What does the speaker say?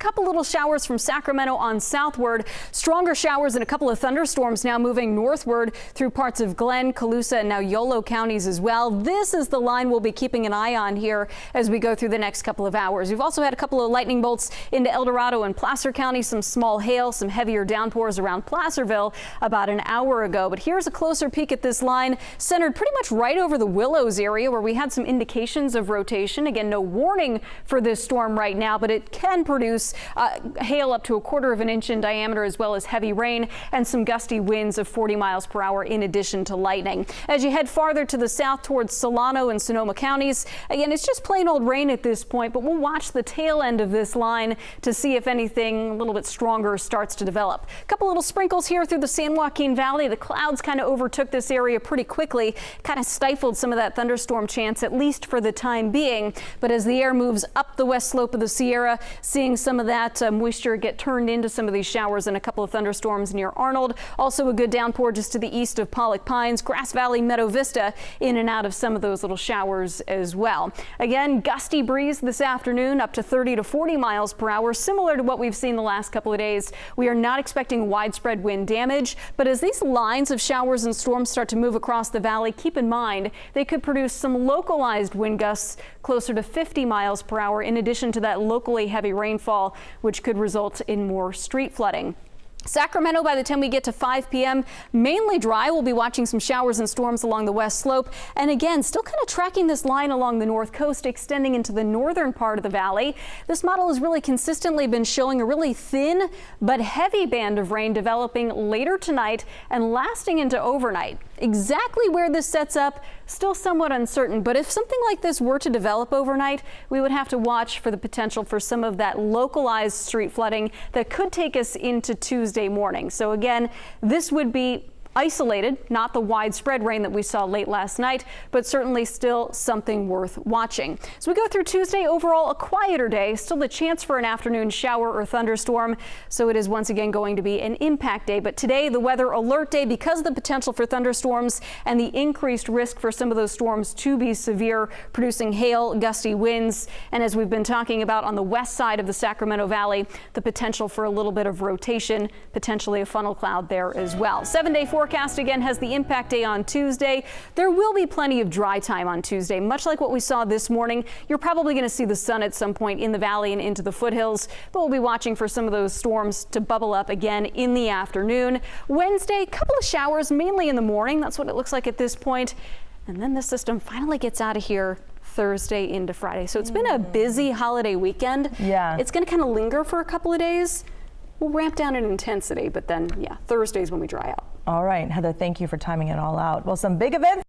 couple little showers from Sacramento on southward. Stronger showers and a couple of thunderstorms now moving northward through parts of Glenn, Colusa, and now Yolo counties as well. This is the line we'll be keeping an eye on here as we go through the next couple of hours. We've also had a couple of lightning bolts into El Dorado and Placer County, some small hail, some heavier downpours around Placerville about an hour ago. But here's a closer peek at this line centered pretty much right over the Willows area where we had some indications of rotation. Again, no warning for this storm right now, but it can produce hail up to 1/4 of an inch in diameter, as well as heavy rain and some gusty winds of 40 miles per hour in addition to lightning. As you head farther to the south towards Solano and Sonoma counties, again, it's just plain old rain at this point, but we'll watch the tail end of this line to see if anything a little bit stronger starts to develop. A couple little sprinkles here through the San Joaquin Valley. The clouds kind of overtook this area pretty quickly, kind of stifled some of that thunderstorm chance, at least for the time being. But as the air moves up the west slope of the Sierra, seeing some of that moisture get turned into some of these showers and a couple of thunderstorms near Arnold. Also a good downpour just to the east of Pollock Pines, Grass Valley, Meadow Vista, in and out of some of those little showers as well. Again, gusty breeze this afternoon up to 30 to 40 miles per hour, similar to what we've seen the last couple of days. We are not expecting widespread wind damage, but as these lines of showers and storms start to move across the valley, keep in mind they could produce some localized wind gusts closer to 50 miles per hour, in addition to that locally heavy rainfall, which could result in more street flooding. Sacramento, by the time we get to 5 p.m., mainly dry. We'll be watching some showers and storms along the west slope. And again, still kind of tracking this line along the north coast, extending into the northern part of the valley. This model has really consistently been showing a really thin but heavy band of rain developing later tonight and lasting into overnight. Exactly where this sets up, still somewhat uncertain. But if something like this were to develop overnight, we would have to watch for the potential for some of that localized street flooding that could take us into Tuesday morning. So again, this would be isolated, not the widespread rain that we saw late last night, but certainly still something worth watching. So we go through Tuesday, overall a quieter day, still the chance for an afternoon shower or thunderstorm. So it is once again going to be an impact day. But today, the weather alert day, because of the potential for thunderstorms and the increased risk for some of those storms to be severe, producing hail, gusty winds. And as we've been talking about on the west side of the Sacramento Valley, the potential for a little bit of rotation, potentially a funnel cloud there as well. 7-day forecast again has the impact day on Tuesday. There will be plenty of dry time on Tuesday, much like what we saw this morning. You're probably going to see the sun at some point in the valley and into the foothills, but we'll be watching for some of those storms to bubble up again in the afternoon. Wednesday, a couple of showers, mainly in the morning. That's what it looks like at this point. And then the system finally gets out of here Thursday into Friday. So it's been a busy holiday weekend. Yeah. It's going to kind of linger for a couple of days. We'll ramp down in intensity, but then, yeah, Thursday's when we dry out. All right, Heather, thank you for timing it all out. Well, some big events.